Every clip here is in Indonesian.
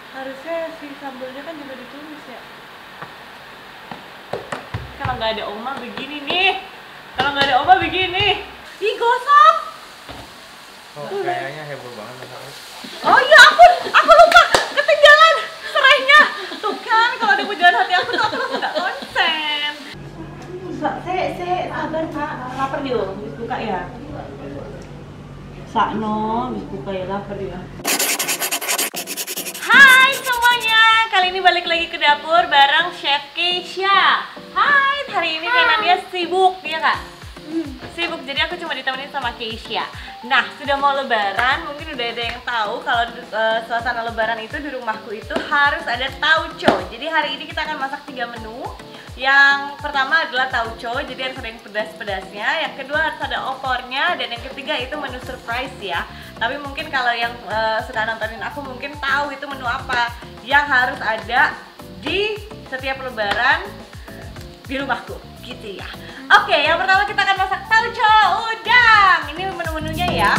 Harusnya si sambelnya kan juga ditumis ya. Kalau nggak ada oma begini nih. Kalau nggak ada oma begini. Ih, gosong. Oh, kayaknya heboh banget masalahnya. Oh iya, aku lupa. Ketinggalan serainya. Tuh kan, kalau ada pujian hati aku tuh aku langsung nggak konsen. Sabar Kak. Lapar dia, habis buka ya. Sakno, habis buka ya, lapar dia. Hai semuanya, kali ini balik lagi ke dapur bareng Chef Keisha. Hai, hari ini Nadia sibuk, ya Kak? Sibuk, jadi aku cuma ditemenin sama Keisha. Nah, sudah mau lebaran, mungkin udah ada yang tahu kalau suasana lebaran itu di rumahku itu harus ada tauco. Jadi hari ini kita akan masak 3 menu. Yang pertama adalah tauco, jadi harus ada yang pedas-pedasnya. Yang kedua harus ada opornya, dan yang ketiga itu menu surprise ya. Tapi mungkin kalau yang sudah nontonin aku mungkin tahu itu menu apa yang harus ada di setiap lebaran di rumahku, gitu ya. Oke, yang pertama kita akan masak tauco udang. Ini menu-menunya ya.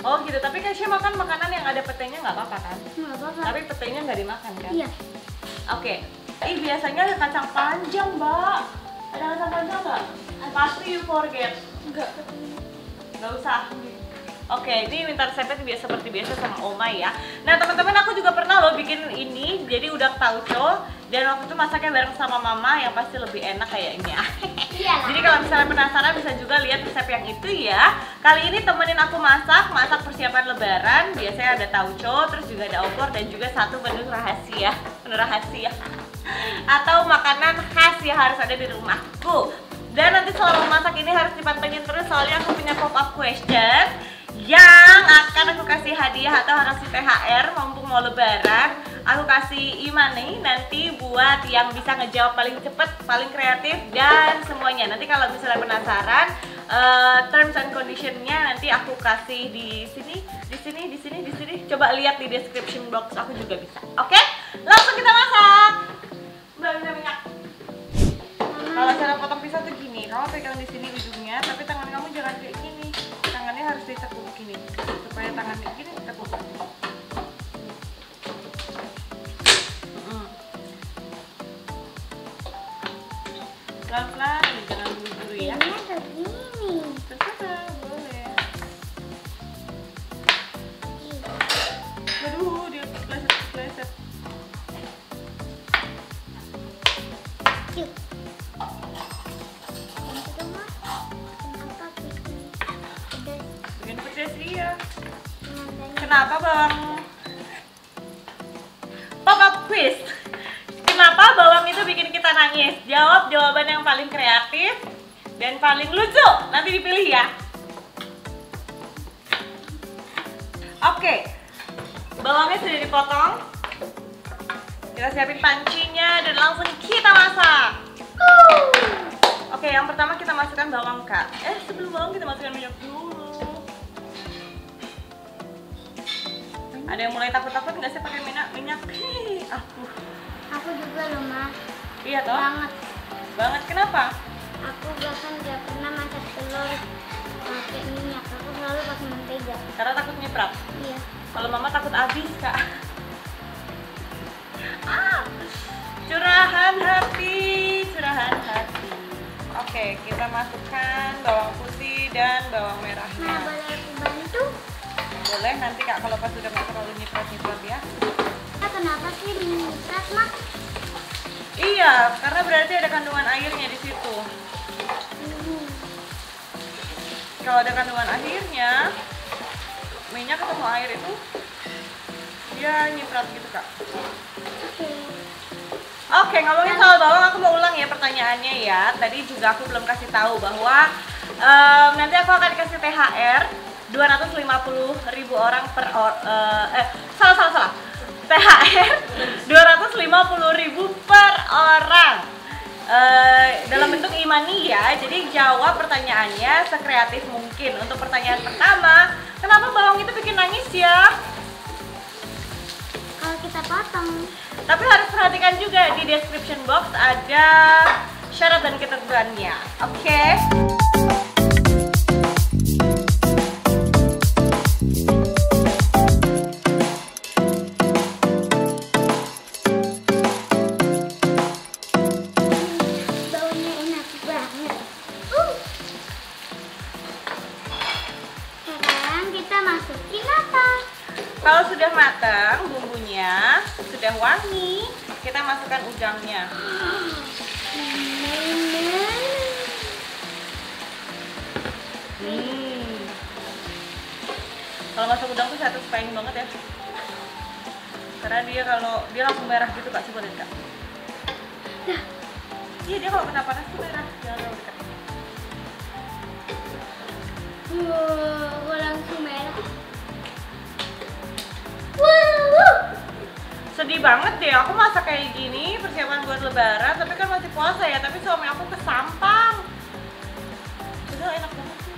Oh gitu, tapi Keisha makan makanan yang ada petenya nggak apa-apa kan? Nggak apa-apa. Tapi petenya nggak dimakan kan? Iya. Oke. Biasanya ada kacang panjang, Mbak. Ada kacang panjang nggak? Pasti you forget. Nggak usah. Oke, ini minta resepnya biasa seperti biasa sama Oma ya. Nah teman-teman, aku juga pernah loh bikin ini, jadi udang tauco. Dan waktu itu masaknya bareng sama Mama, yang pasti lebih enak kayaknya. Iyalah. Jadi kalau misalnya penasaran bisa juga lihat resep yang itu ya. Kali ini temenin aku masak persiapan lebaran. Biasanya ada tauco, terus juga ada opor, dan juga satu menu rahasia. Menu rahasia atau makanan khas yang harus ada di rumahku. Dan nanti selama masak ini harus dipantengin terus, soalnya aku punya pop-up question yang akan aku kasih hadiah atau kasih THR mumpung mau lebaran. Aku kasih e-money nanti buat yang bisa ngejawab paling cepet, paling kreatif, dan semuanya. Nanti kalau misalnya penasaran, terms and conditionnya nanti aku kasih di sini. Coba lihat di description box aku juga bisa. Oke? Langsung kita masak. Mbak, minyak. Kalau cara potong pisau tuh gini, kamu pegang di sini ujungnya, tapi tangan kamu jangan kayak gini. Tangannya harus ditekuk gini, supaya tangannya gini ditekuk. Pelan-pelan, jangan buru-buru ya. Ini ada gini. Terserah, boleh. Aduh, dia kepleset. Yuk. Itu mah kenapa gitu? Pedas. Bikin pedas iya. Nantanya. Kenapa bang? Pop-up quiz. Kenapa bawang itu bikin kita nangis? Jawab jawaban yang paling kreatif dan paling lucu. Nanti dipilih ya. Oke, bawangnya sudah dipotong. Kita siapin pancinya dan langsung kita masak. Oke, yang pertama kita masukkan bawang Kak. Sebelum bawang kita masukkan minyak dulu. Ada yang mulai takut-takut nggak sih pakai minyak? Aku juga loh, Mas. Iya toh? Banget. Kenapa? Aku bahkan gak pernah masak telur pakai minyak. Aku selalu pakai mentega. Karena takut nyeprap. Iya. Kalau Mama takut habis Kak. Curahan hati. Oke, kita masukkan bawang putih dan bawang merahnya. Nah, boleh aku bantu? Boleh, nanti Kak kalau pas udah masuk lalu nyiprat ya. Kenapa sih dinyiprat, Mak? Iya, karena berarti ada kandungan airnya di situ. Kalau ada kandungan airnya, minyak ketemu air itu dia nyiprat gitu Kak. Oke, ngomongin soal bawang, aku mau ulang ya pertanyaannya ya. Tadi juga aku belum kasih tahu bahwa nanti aku akan kasih THR 250.000 orang salah. THR 250.000 per orang. Dalam bentuk e-money ya. Jadi jawab pertanyaannya sekreatif mungkin. Untuk pertanyaan pertama, kenapa bawang itu bikin nangis ya? Kalau kita potong gampang. Tapi harus perhatikan juga di description box ada syarat dan ketentuannya. Oke? Baunya enak banget. Sekarang kita masukin apa? Kalau sudah matang bumbunya, sudah wangi, kita masukkan udangnya. Kalau masak udang tuh satisfying banget ya. Karena dia langsung merah gitu Kak, coba lihat Kak. Iya, dia kalau kena panas tuh merah. Jangan terlalu dekat. Wow, langsung merah. Wow. Sedih banget deh, aku masak kayak gini persiapan buat lebaran, tapi kan masih puasa ya, tapi suami aku kesampang. Padahal enak banget sih.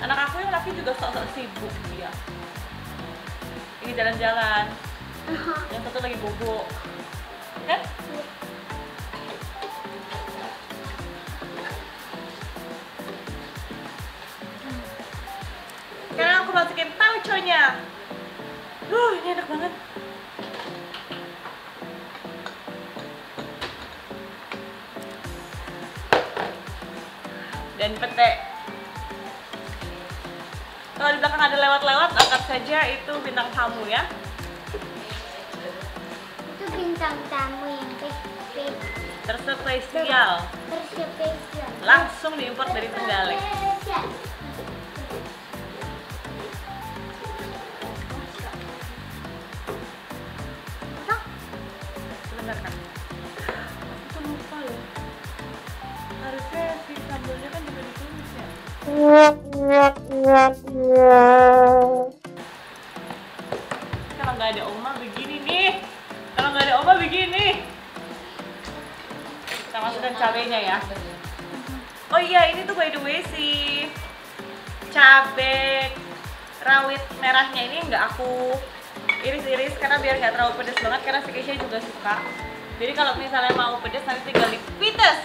Anak aku yang laki juga sok-sok sibuk dia. Ini jalan-jalan, yang satu lagi bobo, kan? Sekarang aku masukin tauconya. Ini enak banget. Dan pete. Kalau di belakang ada lewat-lewat, angkat saja itu bintang tamu ya. Itu bintang tamu yang Terspesial. Langsung diimpor dari Trenggalek. Sebentar kan? Aku lupa loh. Harusnya si sambalnya kan juga ditumis ya. Kalau nggak ada oma begini nih. Kalau nggak ada oma begini. Kita masukkan cabenya ya. Oh iya, ini tuh by the way si cabai rawit merahnya ini nggak aku iris-iris karena biar nggak terlalu pedas banget, karena si Keisha juga suka. Jadi kalau misalnya mau pedas nanti tinggal dipites.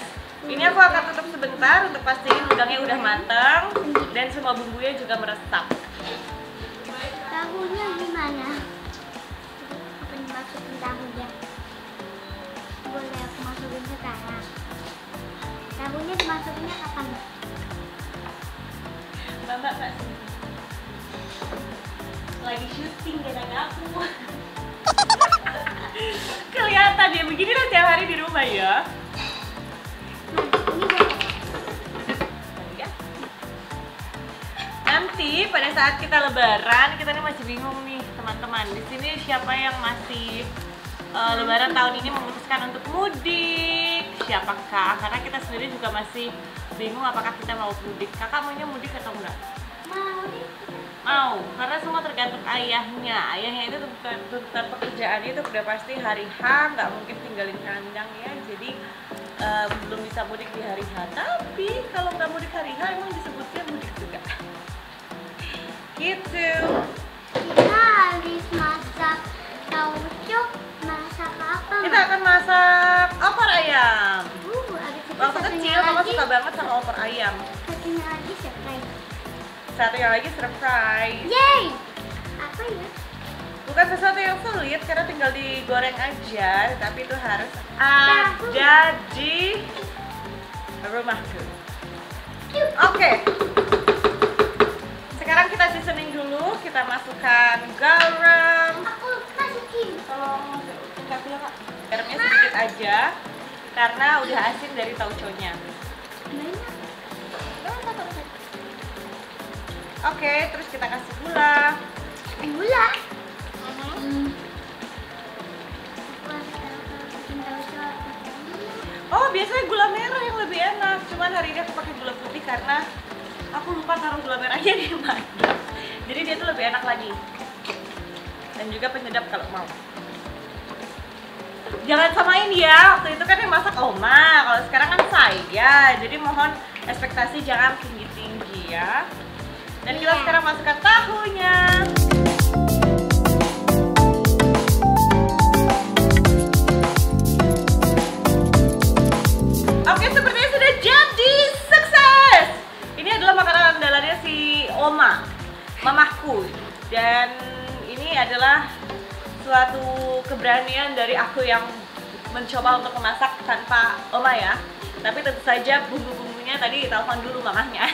Ini aku akan tutup sebentar untuk pastiin udangnya udah matang dan semua bumbunya juga meresap. Tahunya gimana? Apa dimasukin tahunya? Boleh aku masukin sekarang. Tahunya dimasukinnya kapan? Mbak sini. Lagi syuting dengan aku. Kelihatan dia begini lah tiap hari di rumah ya. Nanti pada saat kita lebaran, kita nih masih bingung nih teman-teman. Di sini siapa yang masih lebaran tahun ini memutuskan untuk mudik? Siapakah? Karena kita sendiri juga masih bingung apakah kita mau mudik. Kakak maunya mudik atau enggak? Mau, karena semua tergantung ayahnya. Ayahnya itu tuntutan pekerjaannya itu udah pasti hari H, nggak mungkin tinggalin kandang ya. Jadi belum bisa mudik di hari H. Tapi kalau nggak mudik hari H, emang disebutnya mudik juga. Gitu. Kita habis masak tauco, masak apa? Kita akan masak opor ayam. Habis itu Waktu kecil mama suka banget sama opor ayam. satunya lagi surprise. Satu yang lagi surprise. Yeay! Apa ya? Bukan sesuatu yang sulit karena tinggal digoreng aja, tapi itu harus ada di rumahku. Oke. Sekarang kita seasoning dulu, kita masukkan garam. Aku masukin. Tolong kasih ya Kak. Garamnya sedikit aja karena udah asin dari tauconya. Banyak. Oke, terus kita kasih gula. Gula. Aku bikin tauco. Oh, biasanya gula merah yang lebih enak. Cuman hari ini aku pakai gula putih karena aku lupa taruh gula merahnya di mana. Jadi dia tuh lebih enak lagi. Dan juga penyedap kalau mau. Jangan samain ya, waktu itu kan yang masak oma, kalau sekarang kan saya. Jadi mohon ekspektasi jangan tinggi-tinggi ya. Dan kita sekarang masukkan tahunya. aku. Dan ini adalah suatu keberanian dari aku yang mencoba untuk memasak tanpa oma ya. Tapi tentu saja bumbu-bumbunya tadi telepon dulu mamahnya.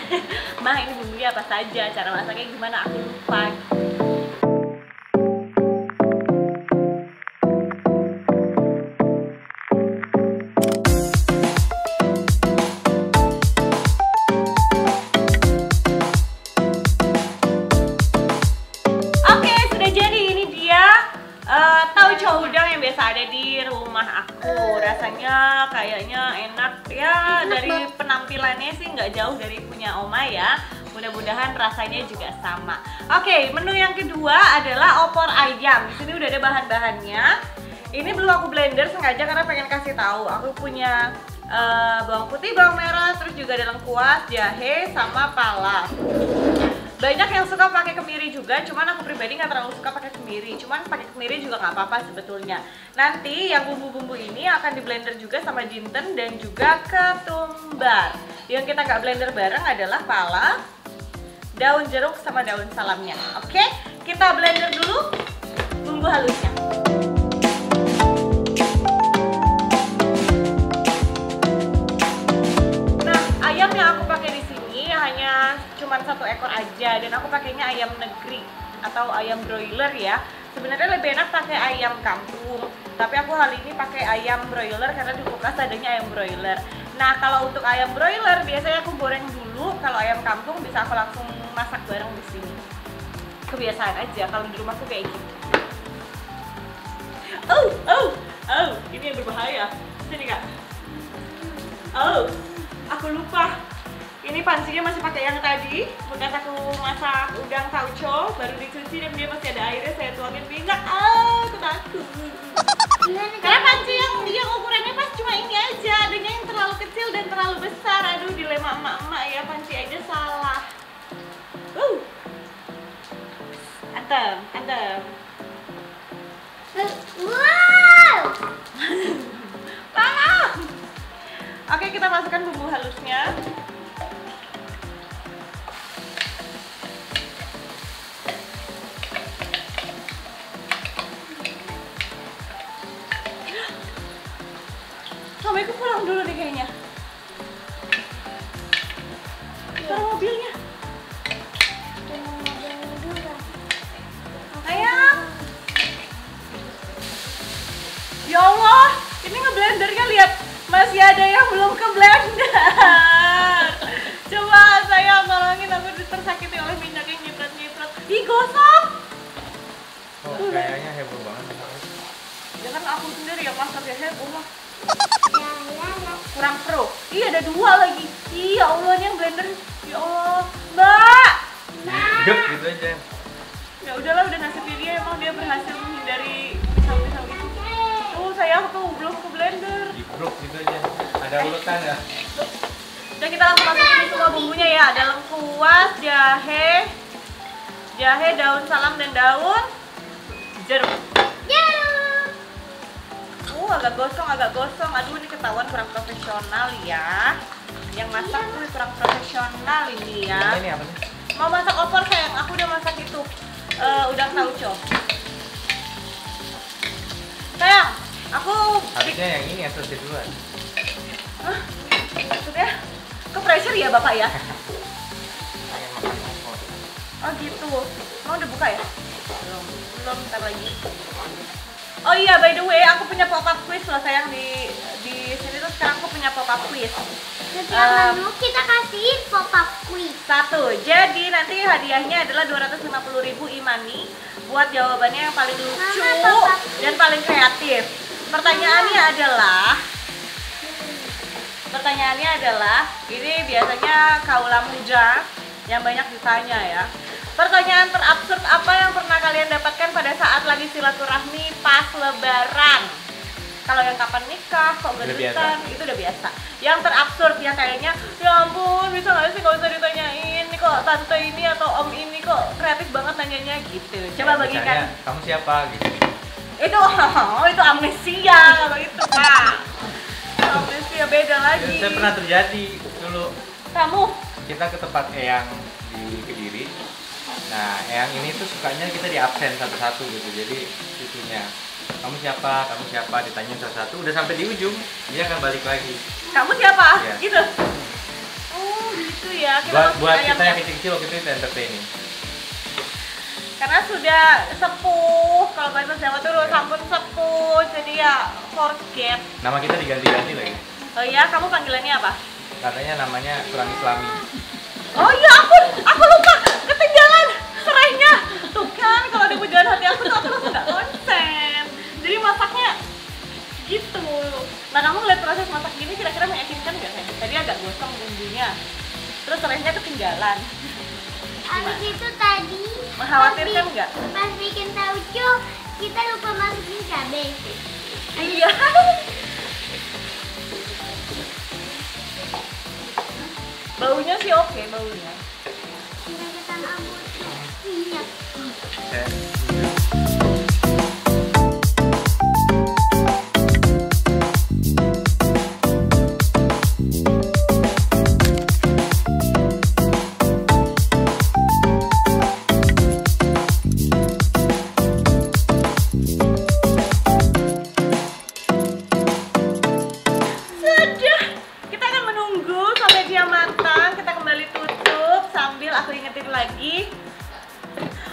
Mah, ini bumbunya apa saja, cara masaknya gimana, aku lupa. Tauco udang yang biasa ada di rumah aku. Rasanya kayaknya enak ya, dari penampilannya sih nggak jauh dari punya oma ya. Mudah-mudahan rasanya juga sama. Oke, menu yang kedua adalah opor ayam. Di sini udah ada bahan-bahannya. Ini belum aku blender sengaja karena pengen kasih tahu. Aku punya bawang putih, bawang merah, terus juga ada lengkuas, jahe, sama pala. Banyak yang suka pakai kemiri juga, cuman aku pribadi nggak terlalu suka pakai kemiri. Cuman pakai kemiri juga nggak apa-apa sebetulnya. Nanti yang bumbu-bumbu ini akan di blender juga sama jinten dan juga ketumbar. Yang kita nggak blender bareng adalah pala, daun jeruk sama daun salamnya. Oke, kita blender dulu bumbu halusnya. Nah, ayam yang aku pakai di sini hanya cuma 1 ekor aja, dan aku pakainya ayam negeri atau ayam broiler ya. Sebenarnya lebih enak pakai ayam kampung, tapi aku kali ini pakai ayam broiler karena di kulkas adanya ayam broiler. Nah, kalau untuk ayam broiler biasanya aku goreng dulu, kalau ayam kampung bisa aku langsung masak bareng di sini. Kebiasaan aja kalau di rumahku kayak gitu. Oh, ini yang berbahaya. Sini Kak. Oh, aku lupa. Ini pancinya masih pakai yang tadi, bekas aku masak udang tauco, baru dicuci dan dia masih ada airnya, saya tuangin minyak. Aku takut. Karena panci yang ukurannya pas cuma ini aja, adanya yang terlalu kecil dan terlalu besar. Aduh, dilema emak-emak ya, panci aja salah. Antem. Wow. Parah. Oke, kita masukkan bumbu halusnya. Suamiku pulang dulu nih kayaknya. Taruh mobilnya. Ayam. Ya Allah, ini ngeblendernya lihat masih ada yang belum ke blender. Coba saya tolongin, aku tersakiti oleh minyak yang nyiprat-nyiprat. Ih, gosong. Oh, kayaknya heboh banget masaknya. Ya kan aku sendiri yang masak ya, heboh lah. Kurang pro. Iya, ada 2 lagi. Iya, Allah, ini yang blender. Ya Allah, Mbak. Gep gitu aja. Ya udahlah, udah nasibnya dia, emang dia berhasil menghindari pisau-pisau itu. Tuh, sayang tuh belum ke blender. Dibruk gitu aja. Ada urutan ya? Dan kita langsung masukin semua bumbunya ya. Ada lengkuas, jahe, daun salam dan daun jeruk. Agak gosong. Aduh, ini ketahuan kurang profesional ya. Yang masak tuh kurang profesional ini ya. Ini apa nih? Mau masak opor sayang, aku udah masak itu udang tauco. Sayang, aku Harusnya yang ini yang selesai duluan. Hah? Maksudnya ke pressure ya Bapak ya? Pengen makan opor. Oh gitu. Mau udah buka ya? Belum, ntar lagi. Oh iya, by the way, aku punya pop-up quiz loh sayang di sini tuh sekarang aku punya pop-up quiz. Setiap menu kita kasih pop-up quiz. 1. Jadi nanti hadiahnya adalah 250.000 e-money buat jawabannya yang paling lucu dan paling kreatif. Pertanyaannya adalah, ini biasanya kaula muda yang banyak ditanya ya. Pertanyaan terabsurd apa yang pernah kalian dapatkan pada saat lagi silaturahmi pas lebaran? Kalau yang kapan nikah, kok gendutan, itu udah biasa. Yang terabsurd yang kayaknya, ya ampun, bisa nggak sih nggak usah ditanyain, nih kok tante ini atau om ini kok kreatif banget nanyanya gitu. Coba bagikan. Kamu siapa gitu? Itu amnesia kalau itu Kak. Amnesia beda lagi. Saya pernah terjadi dulu. Kamu? Kita ke tempat Eyang di Kediri. Nah, yang ini tuh sukanya kita di absen satu-satu gitu. Jadi itunya, kamu siapa, ditanyain satu-satu, udah sampai di ujung dia akan balik lagi. Kamu siapa? Iya. Gitu. Oh, gitu ya. Buat kita ayamnya. yang kecil-kecil waktu itu entertaining. Karena sudah sepuh, kalau bahasa Jawa tuh sampun sepuh, jadi ya forget. Nama kita diganti-ganti lagi. Oh iya, kamu panggilannya apa? Katanya namanya kurang islami. Oh iya, aku lupa, ketinggalan serainya. Tuh kan, kalau ada pujaan hati aku tuh aku langsung gak konsen. Jadi masaknya gitu. Nah, kamu ngeliat proses masak gini kira-kira meyakinkan nggak? Tadi agak gosong bumbunya, terus serainya ketinggalan. Habis itu tadi Mengkhawatirkan nggak? Pas bikin tauco kita lupa masukin cabai. Iya. Baunya sih oke, baunya. Keringetan abu minyak. Sudah, kita akan menunggu sampai dia matang. Kita kembali tutup sambil aku ingetin lagi.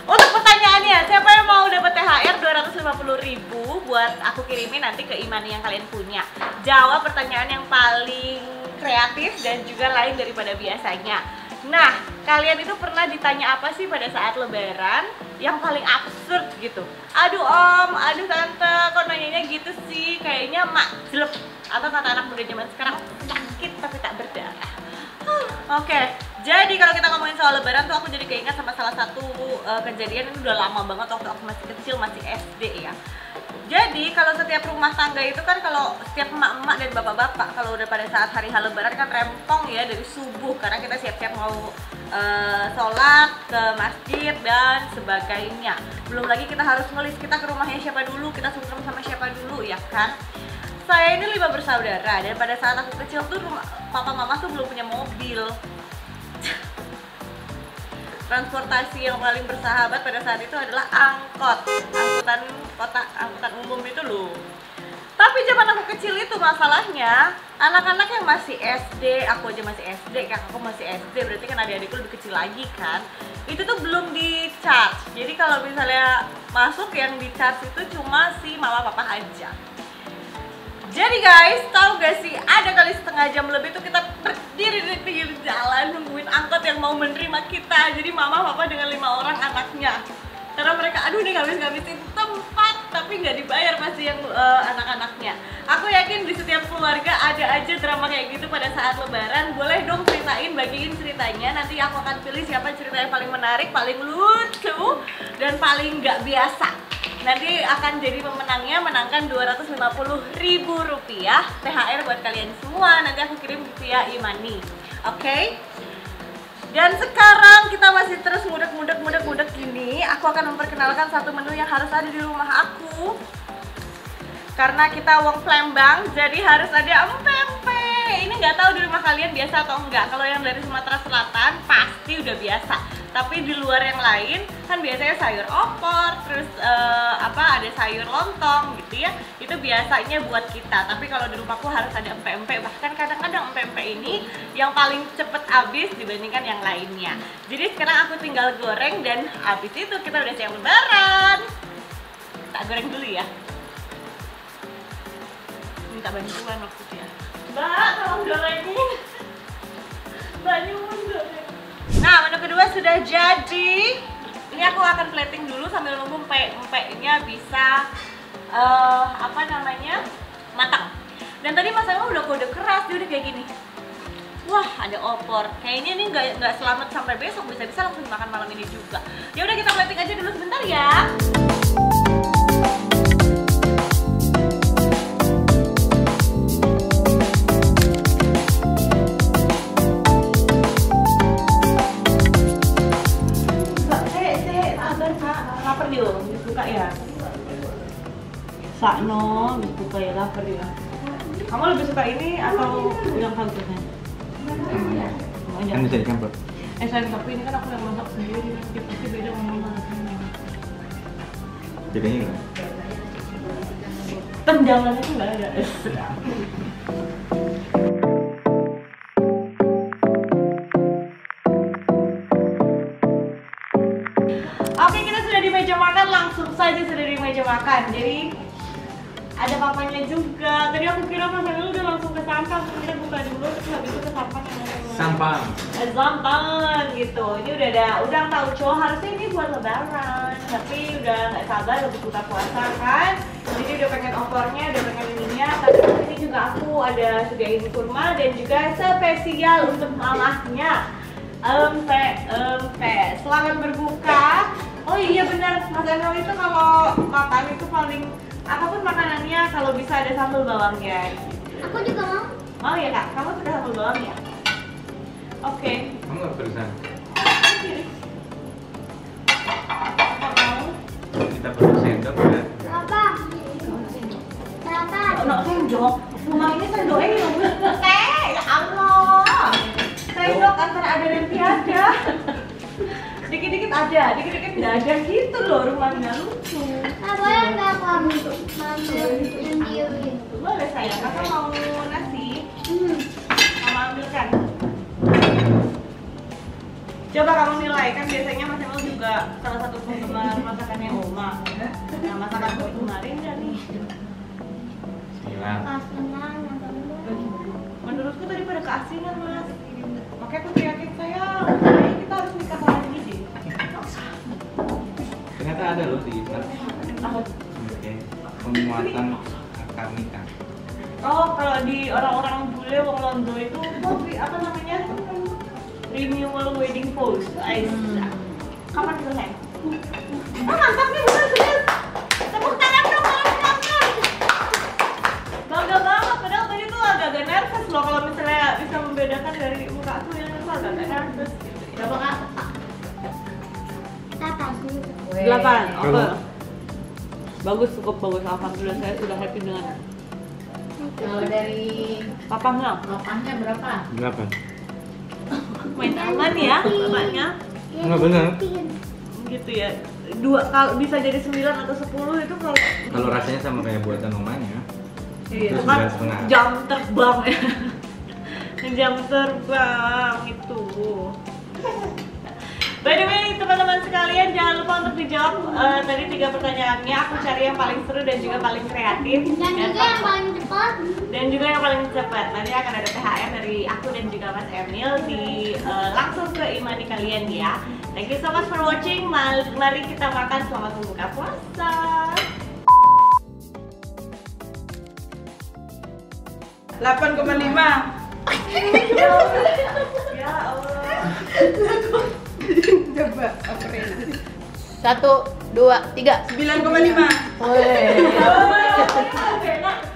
Untuk pertanyaannya, siapa yang mau dapat THR 250.000 buat aku kirimin nanti ke Imani yang kalian punya? Jawab pertanyaan yang paling kreatif dan juga lain daripada biasanya. Nah, kalian itu pernah ditanya apa sih pada saat lebaran yang paling absurd gitu? Aduh om, aduh tante, kok nanyanya gitu sih? Kayaknya mak jelek. Atau kata anak muda zaman sekarang, sakit tapi tak berdarah. Oke, jadi kalau kita ngomongin soal lebaran tuh aku jadi keinget sama salah satu kejadian ini udah lama banget waktu aku masih kecil, masih SD ya. Jadi kalau setiap rumah tangga itu kan kalau setiap emak-emak dan bapak-bapak kalau udah pada saat hari lebaran kan rempong ya dari subuh karena kita siap-siap mau sholat ke masjid dan sebagainya. Belum lagi kita harus ngelis kita ke rumahnya siapa dulu, kita sungkem sama siapa dulu ya kan. Saya ini 5 bersaudara dan pada saat aku kecil tuh papa mama tuh belum punya mobil. Transportasi yang paling bersahabat pada saat itu adalah angkot, angkutan kota, angkutan umum itu loh. Tapi zaman aku kecil itu masalahnya anak-anak yang masih SD, aku aja masih SD, kakakku masih SD, berarti kan adik-adikku lebih kecil lagi kan. Itu tuh belum di charge. Jadi kalau misalnya masuk yang di charge itu cuma si mama papa aja. Jadi guys, tahu gak sih ada kali setengah jam lebih tuh kita berdiri di pinggir jalan nungguin angkot yang mau menerima kita. Jadi mama papa dengan 5 orang anaknya. Karena mereka aduh nih ngabisin tempat tapi nggak dibayar pasti yang anak-anaknya. Aku yakin di setiap keluarga ada aja drama kayak gitu pada saat lebaran. Boleh dong ceritain, bagiin ceritanya. Nanti aku akan pilih siapa cerita yang paling menarik, paling lucu dan paling nggak biasa. Nanti akan jadi pemenangnya, menangkan Rp250.000 THR buat kalian semua. Nanti aku kirim via Imani. Oke? Dan sekarang kita masih terus ngudek gini. Aku akan memperkenalkan satu menu yang harus ada di rumah aku. Karena kita wong Palembang, jadi harus ada empempe. Ini nggak tahu di rumah kalian biasa atau enggak. Kalau yang dari Sumatera Selatan pasti udah biasa. Tapi di luar yang lain kan biasanya sayur opor, terus ada sayur lontong gitu ya. Itu biasanya buat kita. Tapi kalau di rumahku harus ada empek-empek. Bahkan kadang-kadang empek-empek ini yang paling cepet habis dibandingkan yang lainnya. Jadi sekarang aku tinggal goreng dan habis itu kita udah siap lebaran. Tak goreng dulu ya. Minta bantuan maksudnya. Mbak, tolong gorengin. Mbak nyumun goreng. Nah, menu kedua sudah jadi. Ini aku akan plating dulu sambil nunggu empeknya bisa matang. Dan tadi Mas Emma udah kode keras, dia udah kayak gini. Wah, ada opor. Kayaknya ini nggak selamat sampai besok, bisa-bisa langsung makan malam ini juga. Ya udah kita plating aja dulu sebentar ya. Sakno, buka ya lapar ya. Kamu lebih suka ini atau yang kangkungnya? Kan bisa dicampur. Sayang, tapi ini kan aku yang masak sendiri, nanti pasti beda ngomong rasanya. Jadinya gimana? Tendangannya tuh nggak ada. Oke, kita sudah di meja makan, langsung saja sudah di meja makan. Jadi ada papanya juga. Tadi aku kira Mas Emil udah langsung ke sampah, kita buka dulu terus habis itu ke sampah. Sampah. Sampah gitu. Ini udah ada udang tauco. Harusnya ini buat lebaran, tapi udah nggak sabar untuk buka puasa kan. Jadi udah pengen opornya, udah pengen ininya. Tapi ini juga aku ada sediain kurma dan juga spesial untuk mamahnya. Selamat berbuka. Oh iya benar, Mas Emil itu kalau makan itu paling apapun makanannya kalau bisa ada sambal bawangnya. Aku juga mau. Mau ya kak? Kamu suka sambal bawang ya? Oke. Kamu nggak perusahaan? Mau? Kita perlu sendok ya. Berapa? Berapa? Nggak sendok. Rumah ini sendoknya yang ya Allah. Sendok antara ada dan tiada. Dikit-dikit ada, dikit-dikit nggak ada gitu loh rumahnya, lucu. Nah, boleh nggak kamu ambil sendiri? Boleh sayang, kakak mau nasi? Mama ambilkan. Coba kamu nilai, kan biasanya Mas Emil juga salah satu penggemar masakannya Oma. Nah, masakan gue kemarin kan nih. Hilang. Asinan atau Menurutku tadi pada keasinan Mas. Makanya aku yakin kayaknya kita harus nikah lagi deh. Ternyata ada loh di Islam. Oke. Penguatan akar nikah. Oh, kalau di orang-orang bule wong Londo itu apa namanya? Renewal wedding vows. Kapan itu sayang? Oh mantap nih, bener serius. Tepuk tangan dong kalau menonton. Bangga banget, padahal tadi tuh agak-agak nervous loh kalau misalnya bisa membedakan dari muka aku yang itu agak-agak nervous gitu. Berapa kak? 8. Oke. Bagus, cukup bagus. Alhamdulillah saya sudah happy dengan. Kalau dari Papahnya? papahnya berapa? 8. Main aman ya, bapaknya. Enggak benar. Gitu ya. Dua kalau bisa jadi 9 atau 10 itu Kalau rasanya sama kayak buatan mamanya. iya, Itu itu kan 9,5. jam terbang ya. Jam terbang itu. By the way, teman-teman sekalian, jangan lupa untuk dijawab tadi 3 pertanyaannya. Aku cari yang paling seru dan juga paling kreatif. Dan juga yang paling cepat. Dan juga yang paling cepat. Nanti akan ada THR dari aku dan juga Mas Emil di langsung ke imani kalian ya. Thank you so much for watching. Mari kita makan, selamat membuka puasa. 8,5. Ya Allah. Coba operin. 1, 2, 3. 9,5. Woi. Ya Allah, enak.